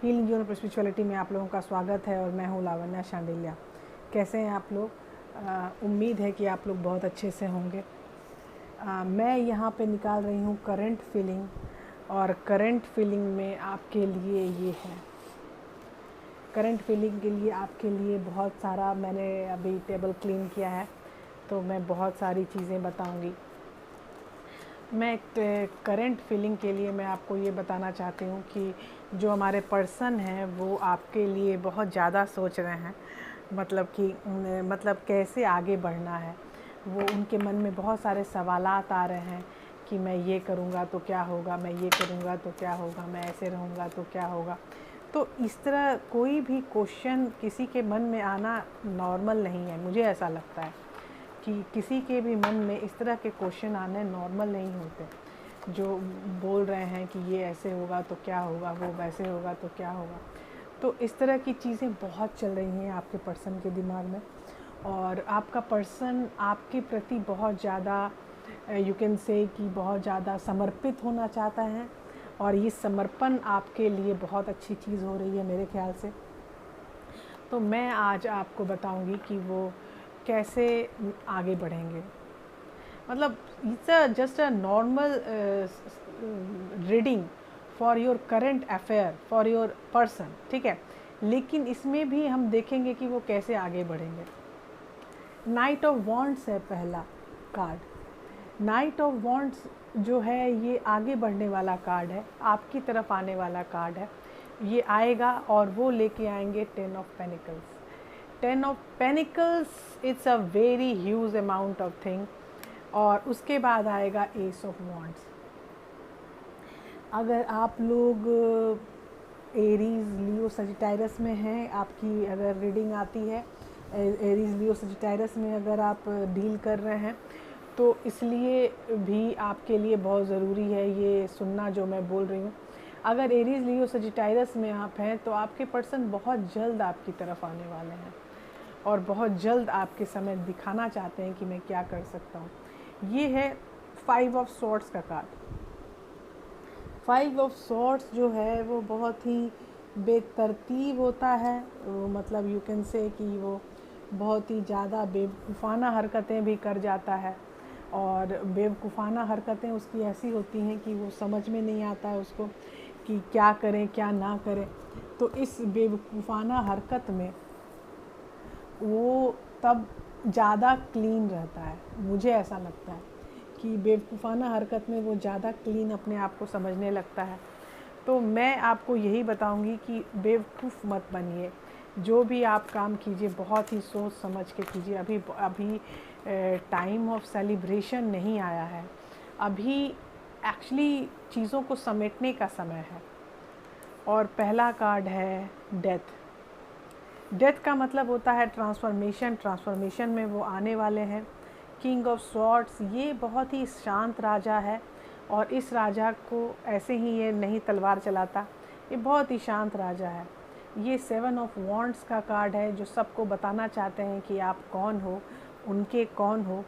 Healing zone of spirituality में आप लोगों का स्वागत है और मैं हूँ लावण्या शांडिल्या। कैसे हैं आप लोग? उम्मीद है कि आप लोग बहुत अच्छे से होंगे। मैं यहाँ पे निकाल रही हूँ करंट फीलिंग, और करंट फीलिंग में आपके लिए ये है। करंट फीलिंग के लिए आपके लिए बहुत सारा मैंने अभी टेबल क्लीन किया है, तो मैं बहुत सारी चीज़ें बताऊँगी। मैं करंट फीलिंग के लिए मैं आपको ये बताना चाहती हूँ कि जो हमारे पर्सन हैं वो आपके लिए बहुत ज़्यादा सोच रहे हैं, मतलब कैसे आगे बढ़ना है। वो उनके मन में बहुत सारे सवालात आ रहे हैं कि मैं ये करूँगा तो क्या होगा, मैं ये करूँगा तो क्या होगा, मैं ऐसे रहूँगा तो क्या होगा। तो इस तरह कोई भी क्वेश्चन किसी के मन में आना नॉर्मल नहीं है। मुझे ऐसा लगता है कि किसी के भी मन में इस तरह के क्वेश्चन आने नॉर्मल नहीं होते। जो बोल रहे हैं कि ये ऐसे होगा तो क्या होगा, वो वैसे होगा तो क्या होगा। तो इस तरह की चीज़ें बहुत चल रही हैं आपके पर्सन के दिमाग में, और आपका पर्सन आपके प्रति बहुत ज़्यादा यू कैन से कि बहुत ज़्यादा समर्पित होना चाहता है, और ये समर्पण आपके लिए बहुत अच्छी चीज़ हो रही है मेरे ख्याल से। तो मैं आज आपको बताऊंगी कि वो कैसे आगे बढ़ेंगे। मतलब it's just a normal reading for your current affair, for your person, ठीक है। लेकिन इसमें भी हम देखेंगे कि वो कैसे आगे बढ़ेंगे। नाइट ऑफ वॉन्ड्स है पहला कार्ड। नाइट ऑफ वॉन्ड्स जो है ये आगे बढ़ने वाला कार्ड है, आपकी तरफ आने वाला कार्ड है। ये आएगा और वो लेके आएंगे 10 of pentacles. 10 of pentacles it's a very huge amount of thing. और उसके बाद आएगा एस ऑफ वॉन्ड्स। अगर आप लोग एरीज लियो सजिटायरस में हैं, आपकी अगर रीडिंग आती है एरीज लियो सजिटायरस में अगर आप डील कर रहे हैं, तो इसलिए भी आपके लिए बहुत ज़रूरी है ये सुनना जो मैं बोल रही हूँ। अगर एरीज लियो सजिटायरस में आप हैं तो आपके पर्सन बहुत जल्द आपकी तरफ आने वाले हैं और बहुत जल्द आपके समय दिखाना चाहते हैं कि मैं क्या कर सकता हूँ। ये है 5 ऑफ सॉर्ड्स का कार्ड। 5 ऑफ सॉर्ड्स जो है वो बहुत ही बेतरतीब होता है। मतलब यू कैन से कि वो बहुत ही ज़्यादा बेवकूफ़ाना हरकतें भी कर जाता है, और बेवकूफ़ाना हरकतें उसकी ऐसी होती हैं कि वो समझ में नहीं आता है उसको कि क्या करें क्या ना करें। तो इस बेवकूफ़ाना हरकत में वो तब ज़्यादा क्लीन रहता है। मुझे ऐसा लगता है कि बेवकूफ़ाना हरकत में वो ज़्यादा क्लीन अपने आप को समझने लगता है। तो मैं आपको यही बताऊंगी कि बेवकूफ़ मत बनिए। जो भी आप काम कीजिए बहुत ही सोच समझ के कीजिए। अभी टाइम ऑफ सेलिब्रेशन नहीं आया है। अभी एक्चुअली चीज़ों को समेटने का समय है। और पहला कार्ड है डेथ। डेथ का मतलब होता है ट्रांसफॉर्मेशन। ट्रांसफॉर्मेशन में वो आने वाले हैं। किंग ऑफ स्वॉर्ड्स, ये बहुत ही शांत राजा है, और इस राजा को ऐसे ही ये नहीं तलवार चलाता, ये बहुत ही शांत राजा है। ये 7 ऑफ वॉन्ड्स का कार्ड है, जो सबको बताना चाहते हैं कि आप कौन हो, उनके कौन हो।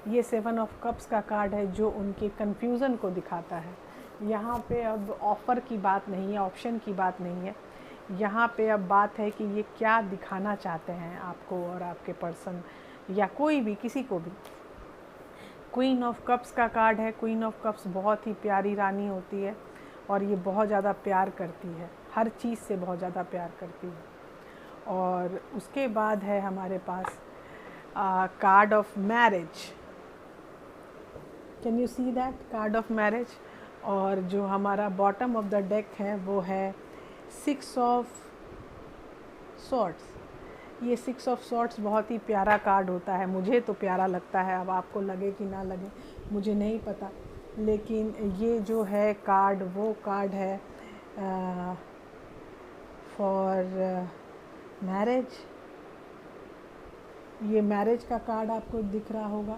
ये 7 ऑफ कप्स का कार्ड है, जो उनके कन्फ्यूज़न को दिखाता है। यहाँ पे अब ऑफ़र की बात नहीं है, ऑप्शन की बात नहीं है। यहाँ पे अब बात है कि ये क्या दिखाना चाहते हैं आपको और आपके पर्सन, या कोई भी, किसी को भी। क्वीन ऑफ कप्स का कार्ड है। क्वीन ऑफ कप्स बहुत ही प्यारी रानी होती है, और ये बहुत ज़्यादा प्यार करती है, हर चीज़ से बहुत ज़्यादा प्यार करती है। और उसके बाद है हमारे पास card of marriage. Can you see that card of marriage. और जो हमारा बॉटम ऑफ द डेक है वो है 6 ऑफ सॉर्ड्स। ये 6 ऑफ सॉर्ड्स बहुत ही प्यारा कार्ड होता है, मुझे तो प्यारा लगता है। अब आपको लगे कि ना लगे मुझे नहीं पता, लेकिन ये जो है कार्ड वो कार्ड है फॉर मैरिज। ये मैरिज का कार्ड आपको दिख रहा होगा।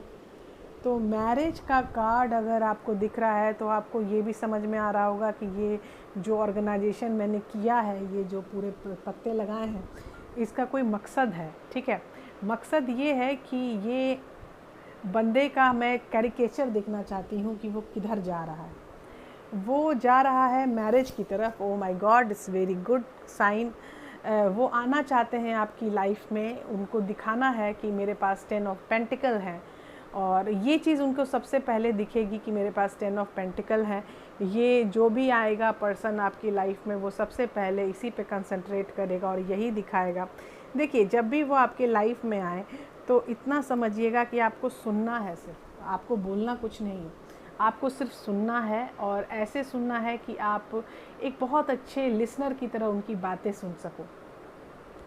तो मैरिज का कार्ड अगर आपको दिख रहा है तो आपको ये भी समझ में आ रहा होगा कि ये जो ऑर्गेनाइजेशन मैंने किया है, ये जो पूरे पत्ते लगाए हैं, इसका कोई मकसद है, ठीक है। मकसद ये है कि ये बंदे का मैं कैरिकेचर देखना चाहती हूँ कि वो किधर जा रहा है। वो जा रहा है मैरिज की तरफ। Oh my God, it's very good sign. वो आना चाहते हैं आपकी लाइफ में, उनको दिखाना है कि मेरे पास 10 ऑफ पेंटिकल है, और ये चीज़ उनको सबसे पहले दिखेगी कि मेरे पास 10 ऑफ पेंटिकल है। ये जो भी आएगा पर्सन आपकी लाइफ में, वो सबसे पहले इसी पे कंसंट्रेट करेगा और यही दिखाएगा। देखिए, जब भी वो आपके लाइफ में आए तो इतना समझिएगा कि आपको सुनना है, सिर्फ आपको बोलना कुछ नहीं है, आपको सिर्फ सुनना है, और ऐसे सुनना है कि आप एक बहुत अच्छे लिसनर की तरह उनकी बातें सुन सको।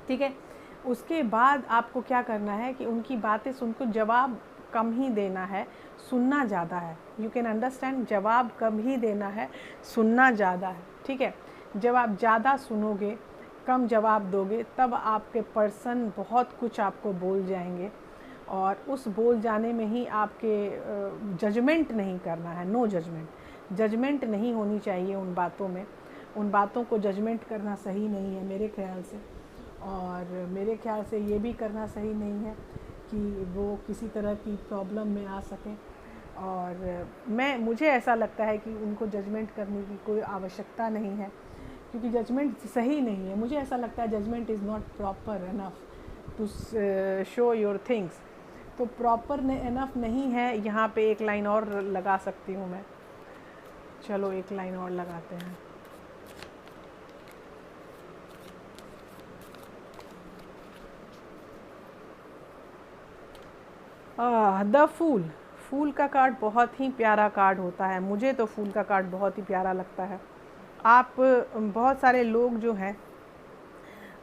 ठीक है, उसके बाद आपको क्या करना है कि उनकी बातें सुनकर जवाब कम ही देना है, सुनना ज़्यादा है। यू कैन अंडरस्टैंड, जवाब कम ही देना है, सुनना ज़्यादा है। ठीक है, जब आप ज़्यादा सुनोगे, कम जवाब दोगे, तब आपके पर्सन बहुत कुछ आपको बोल जाएंगे, और उस बोल जाने में ही आपके जजमेंट नहीं करना है, नो जजमेंट। जजमेंट नहीं होनी चाहिए उन बातों में, उन बातों को जजमेंट करना सही नहीं है मेरे ख्याल से। और मेरे ख्याल से ये भी करना सही नहीं है कि वो किसी तरह की प्रॉब्लम में आ सकें। और मुझे ऐसा लगता है कि उनको जजमेंट करने की कोई आवश्यकता नहीं है, क्योंकि जजमेंट सही नहीं है। मुझे ऐसा लगता है judgement is not proper enough to show your things. तो प्रॉपर इनफ नहीं है। यहाँ पे एक लाइन और लगा सकती हूँ मैं, चलो एक लाइन और लगाते हैं। द फूल, फूल का कार्ड बहुत ही प्यारा कार्ड होता है। मुझे तो फूल का कार्ड बहुत ही प्यारा लगता है। आप बहुत सारे लोग जो हैं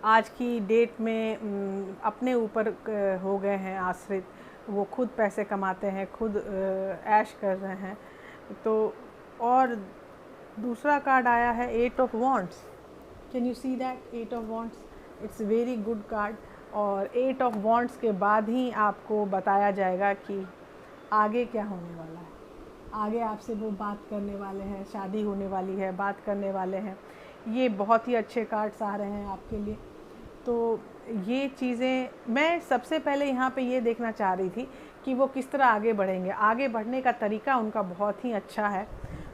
आज की डेट में अपने ऊपर हो गए हैं आश्रित, वो खुद पैसे कमाते हैं, खुद ऐश कर रहे हैं। तो और दूसरा कार्ड आया है 8 of wands. Can you see that 8 of wands? It's very good card. और 8 ऑफ वॉन्ड्स के बाद ही आपको बताया जाएगा कि आगे क्या होने वाला है। आगे आपसे वो बात करने वाले हैं, शादी होने वाली है, बात करने वाले हैं। ये बहुत ही अच्छे कार्ड्स आ रहे हैं आपके लिए। तो ये चीज़ें मैं सबसे पहले यहाँ पे ये देखना चाह रही थी कि वो किस तरह आगे बढ़ेंगे। आगे बढ़ने का तरीका उनका बहुत ही अच्छा है।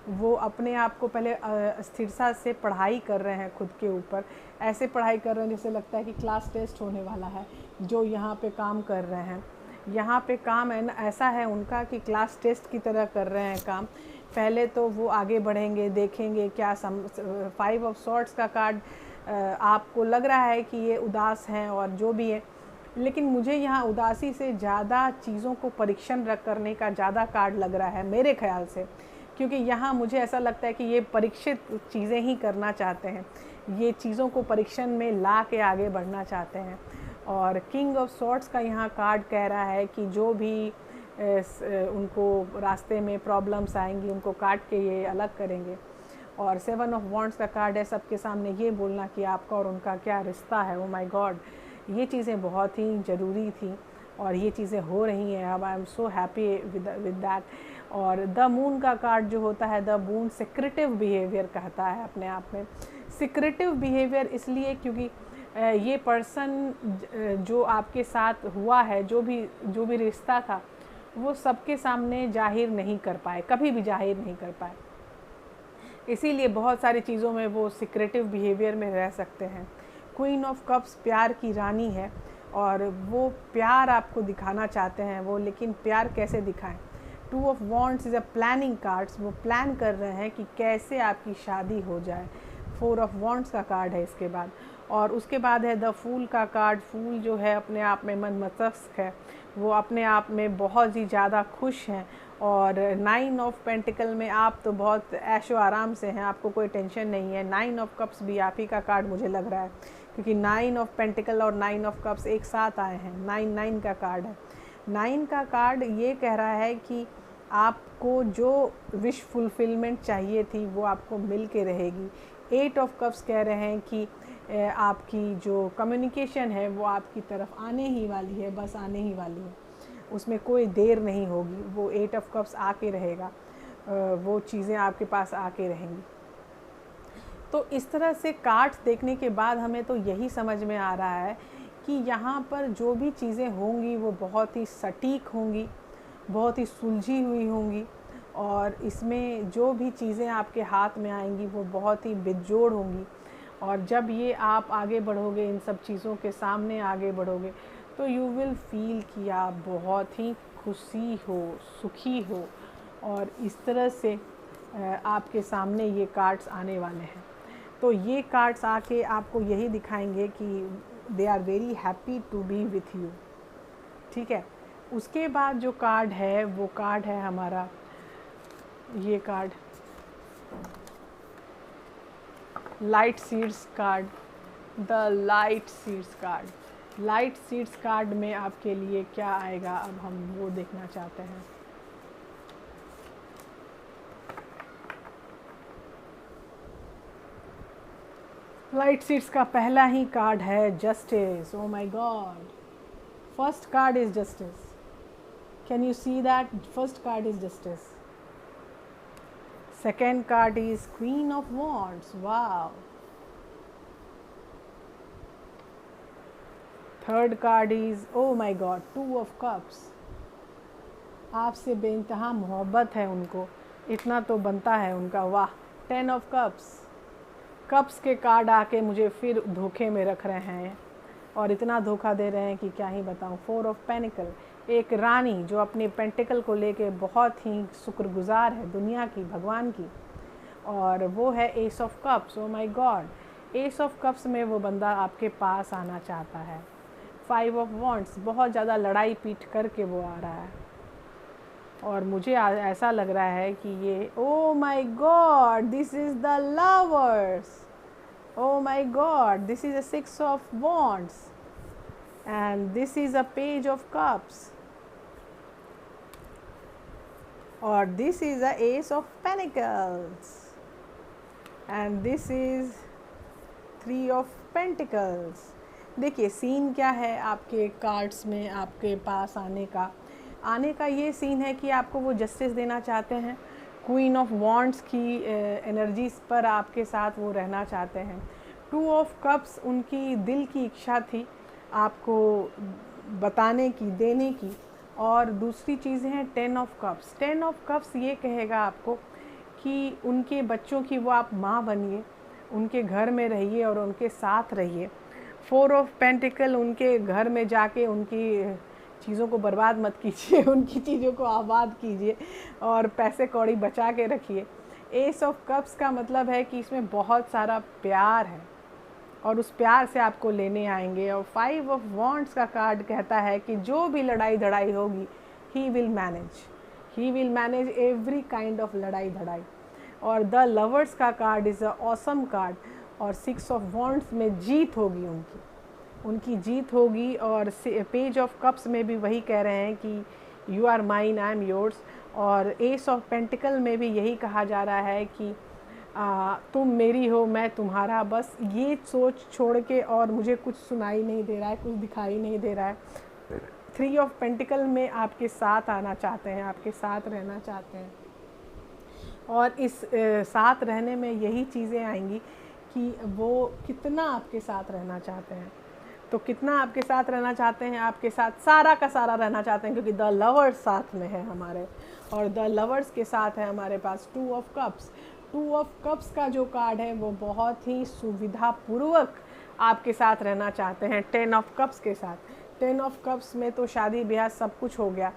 वो अपने आप को पहले स्थिरता से पढ़ाई कर रहे हैं खुद के ऊपर। ऐसे पढ़ाई कर रहे हैं जैसे लगता है कि क्लास टेस्ट होने वाला है। जो यहाँ पे काम कर रहे हैं, यहाँ पे काम ऐसा है उनका कि क्लास टेस्ट की तरह कर रहे हैं काम। पहले तो वो आगे बढ़ेंगे, देखेंगे क्या 5 ऑफ सॉर्ट्स का कार्ड आपको लग रहा है कि ये उदास हैं और जो भी है, लेकिन मुझे यहाँ उदासी से ज़्यादा चीज़ों को परीक्षण रख करने का ज़्यादा कार्ड लग रहा है मेरे ख्याल से। क्योंकि यहाँ मुझे ऐसा लगता है कि ये परीक्षित चीज़ें ही करना चाहते हैं, ये चीज़ों को परीक्षण में ला के आगे बढ़ना चाहते हैं। और किंग ऑफ सॉर्ट्स का यहाँ कार्ड कह रहा है कि जो भी उनको रास्ते में प्रॉब्लम्स आएंगी उनको काट के ये अलग करेंगे। और 7 ऑफ वॉन्ड्स का कार्ड है सबके सामने ये बोलना कि आपका और उनका क्या रिश्ता है। ओ माय गॉड, ये चीज़ें बहुत ही ज़रूरी थी और ये चीज़ें हो रही हैं अब। I am so happy with that. और द मून का कार्ड जो होता है, द मून सिक्रेटिव बिहेवियर कहता है अपने आप में। सिक्रेटिव बिहेवियर इसलिए क्योंकि ये पर्सन जो आपके साथ हुआ है, जो भी रिश्ता था, वो सबके सामने जाहिर नहीं कर पाए, कभी भी जाहिर नहीं कर पाए। इसीलिए बहुत सारी चीज़ों में वो सिक्रेटिव बिहेवियर में रह सकते हैं। क्वीन ऑफ कप्स प्यार की रानी है और वो प्यार आपको दिखाना चाहते हैं वो, लेकिन प्यार कैसे दिखाएं। 2 of wands is a planning cards, वो प्लान कर रहे हैं कि कैसे आपकी शादी हो जाए। 4 ऑफ वॉन्ड्स का कार्ड है इसके बाद। और उसके बाद है द फूल का कार्ड। फूल जो है अपने आप में मनमस्तिष्क है, वो अपने आप में बहुत ही ज़्यादा खुश हैं। और 9 ऑफ पेंटिकल में आप तो बहुत ऐशो आराम से हैं, आपको कोई टेंशन नहीं है। 9 ऑफ कप्स भी आप ही का कार्ड मुझे लग रहा है, क्योंकि 9 ऑफ पेंटिकल और 9 ऑफ कप्स एक साथ आए हैं। 9 का कार्ड है। 9 का कार्ड ये कह रहा है कि आपको जो विश फुलफिलमेंट चाहिए थी वो आपको मिल के रहेगी। 8 ऑफ कप्स कह रहे हैं कि आपकी जो कम्युनिकेशन है वो आपकी तरफ आने ही वाली है, बस आने ही वाली है, उसमें कोई देर नहीं होगी। वो 8 ऑफ कप्स आके रहेगा, वो चीज़ें आपके पास आके रहेंगी। तो इस तरह से कार्ड्स देखने के बाद हमें तो यही समझ में आ रहा है कि यहाँ पर जो भी चीज़ें होंगी वो बहुत ही सटीक होंगी, बहुत ही सुलझी हुई होंगी। और और इसमें जो भी चीज़ें आपके हाथ में आएंगी वो बहुत ही बेजोड़ होंगी। और जब ये आप आगे बढ़ोगे, इन सब चीज़ों के सामने आगे बढ़ोगे, तो यू विल फील कि आप बहुत ही खुशी हो, सुखी हो। और इस तरह से आपके सामने ये कार्ड्स आने वाले हैं। तो ये कार्ड्स आके आपको यही दिखाएंगे कि they are very happy to be with you. ठीक है। उसके बाद जो कार्ड है वो कार्ड है हमारा ये card, light seeds card, the light seeds card. Light seeds card में आपके लिए क्या आएगा, अब हम वो देखना चाहते हैं। लाइट सीड्स का पहला ही कार्ड है justice. O my God, first card is justice. Can you see that? First card is justice. Second card is Queen of Wands. Wow. Third card is, oh my God, Two of Cups. आपसे बेइंतहा मोहब्बत है उनको, इतना तो बनता है उनका। वाह। 10 of Cups. कप्स के कार्ड आके मुझे फिर धोखे में रख रहे हैं और इतना धोखा दे रहे हैं कि क्या ही बताऊं। 4 of Pentacle, एक रानी जो अपने पेंटिकल को लेके बहुत ही शुक्रगुजार है दुनिया की, भगवान की, और वो है S of cups. O my God, S of cups में वो बंदा आपके पास आना चाहता है। 5 ऑफ वॉन्ड्स, बहुत ज़्यादा लड़ाई पीट करके वो आ रहा है और मुझे ऐसा लग रहा है कि ये, ओ my God, this is the lovers. O my God, this is a 6 of wands and this is a page of cups, or this is a ace of pentacles, and this is 3 of pentacles। देखिए scene क्या है आपके cards में आपके पास आने का ये scene है कि आपको वो जस्टिस देना चाहते हैं। क्वीन ऑफ वॉन्ड्स की एनर्जीज पर आपके साथ वो रहना चाहते हैं। 2 ऑफ कप्स उनकी दिल की इच्छा थी आपको बताने की, देने की। और दूसरी चीज़ें हैं 10 ऑफ कप्स। 10 ऑफ कप्स ये कहेगा आपको कि उनके बच्चों की वो आप माँ बनिए, उनके घर में रहिए और उनके साथ रहिए। 4 ऑफ पेंटिकल, उनके घर में जाके उनकी चीज़ों को बर्बाद मत कीजिए, उनकी चीज़ों को आबाद कीजिए और पैसे कौड़ी बचा के रखिए। एस ऑफ कप्स का मतलब है कि इसमें बहुत सारा प्यार है और उस प्यार से आपको लेने आएंगे। और 5 ऑफ वॉन्ड्स का कार्ड कहता है कि जो भी लड़ाई धड़ाई होगी, he will manage every kind of लड़ाई धड़ाई। और द लवर्स का card is a awesome card, और 6 ऑफ वॉन्ड्स में जीत होगी, उनकी जीत होगी। और पेज ऑफ कप्स में भी वही कह रहे हैं कि you are mine, I am yours. और एस ऑफ पेंटिकल में भी यही कहा जा रहा है कि तुम मेरी हो, मैं तुम्हारा। बस ये सोच छोड़ के और मुझे कुछ सुनाई नहीं दे रहा है, कुछ दिखाई नहीं दे रहा है। 3 ऑफ पेंटिकल में आपके साथ आना चाहते हैं, आपके साथ रहना चाहते हैं। और इस साथ रहने में यही चीज़ें आएंगी कि वो कितना आपके साथ रहना चाहते हैं। तो कितना आपके साथ रहना चाहते हैं, आपके साथ सारा का सारा रहना चाहते हैं, क्योंकि द लवर्स साथ में है हमारे। और द लवर्स के साथ है हमारे पास 2 ऑफ कप्स। 2 ऑफ कप्स का जो कार्ड है वो बहुत ही सुविधापूर्वक आपके साथ रहना चाहते हैं 10 ऑफ कप्स के साथ। 10 ऑफ कप्स में तो शादी ब्याह सब कुछ हो गया।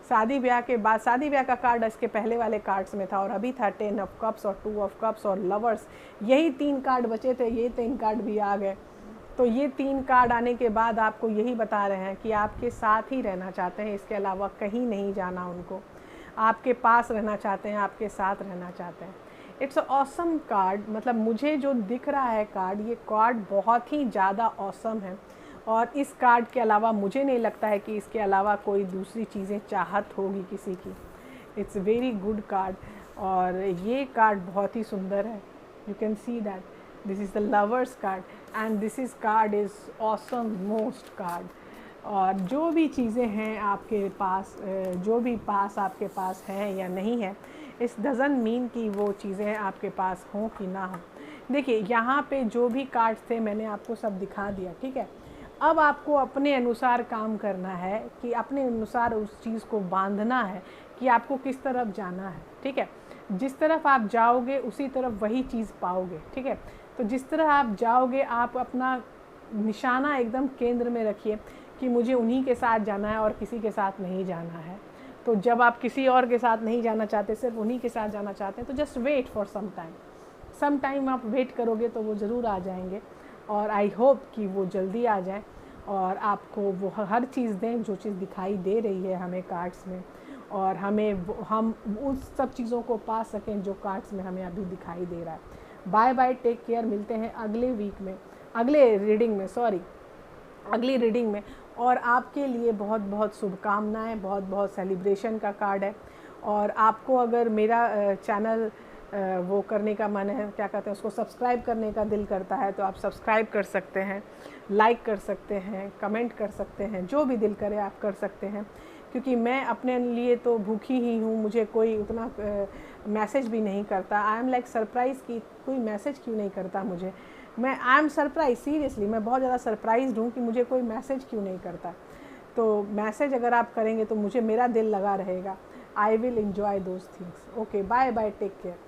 शादी ब्याह के बाद, शादी ब्याह का कार्ड इसके पहले वाले कार्ड्स में था और अभी था 10 ऑफ कप्स और 2 ऑफ कप्स और लवर्स। यही 3 कार्ड बचे थे, ये 3 कार्ड भी आ गए। तो ये 3 कार्ड आने के बाद आपको यही बता रहे हैं कि आपके साथ ही रहना चाहते हैं, इसके अलावा कहीं नहीं जाना उनको। आपके पास रहना चाहते हैं, आपके साथ रहना चाहते हैं। इट्स ऑसम कार्ड, मतलब मुझे जो दिख रहा है कार्ड, ये कार्ड बहुत ही ज़्यादा ऑसम है। और इस कार्ड के अलावा मुझे नहीं लगता है कि इसके अलावा कोई दूसरी चीज़ें चाहत होगी किसी की। इट्स वेरी गुड कार्ड और ये कार्ड बहुत ही सुंदर है। You can see that this is the lovers card and this is card is awesome most card. और जो भी चीज़ें हैं आपके पास, जो भी पास आपके पास हैं या नहीं है, इस डज़ंट मीन कि वो चीज़ें आपके पास हों कि ना हो। देखिए यहाँ पे जो भी कार्ड्स थे मैंने आपको सब दिखा दिया, ठीक है। अब आपको अपने अनुसार काम करना है कि अपने अनुसार उस चीज़ को बांधना है कि आपको किस तरफ जाना है, ठीक। ठीक है। जिस तरफ आप जाओगे उसी तरफ वही चीज़ पाओगे, ठीक है। तो जिस तरह आप जाओगे, आप अपना निशाना एकदम केंद्र में रखिए कि मुझे उन्हीं के साथ जाना है और किसी के साथ नहीं जाना है। तो जब आप किसी और के साथ नहीं जाना चाहते, सिर्फ उन्हीं के साथ जाना चाहते हैं, तो just wait for some time आप वेट करोगे तो वो ज़रूर आ जाएंगे। और आई होप कि वो जल्दी आ जाए और आपको वो हर चीज़ दें जो चीज़ दिखाई दे रही है हमें कार्ड्स में, और हम उस सब चीज़ों को पा सकें जो कार्ड्स में हमें अभी दिखाई दे रहा है। बाय बाय, टेक केयर, मिलते हैं अगले वीक में, अगली रीडिंग में। और आपके लिए बहुत बहुत शुभकामनाएं, बहुत बहुत सेलिब्रेशन का कार्ड है। और आपको अगर मेरा चैनल वो करने का मन है, क्या कहते हैं उसको, सब्सक्राइब करने का दिल करता है, तो आप सब्सक्राइब कर सकते हैं, लाइक कर सकते हैं, कमेंट कर सकते हैं, जो भी दिल करे आप कर सकते हैं। क्योंकि मैं अपने लिए तो भूखी ही हूँ, मुझे कोई उतना मैसेज भी नहीं करता। आई एम लाइक सरप्राइज़ कि कोई मैसेज क्यों नहीं करता मुझे। आई एम सरप्राइज, सीरियसली मैं बहुत ज़्यादा सरप्राइज्ड हूँ कि मुझे कोई मैसेज क्यों नहीं करता। तो मैसेज अगर आप करेंगे तो मुझे, मेरा दिल लगा रहेगा। I will enjoy those things. Okay, bye bye, take care.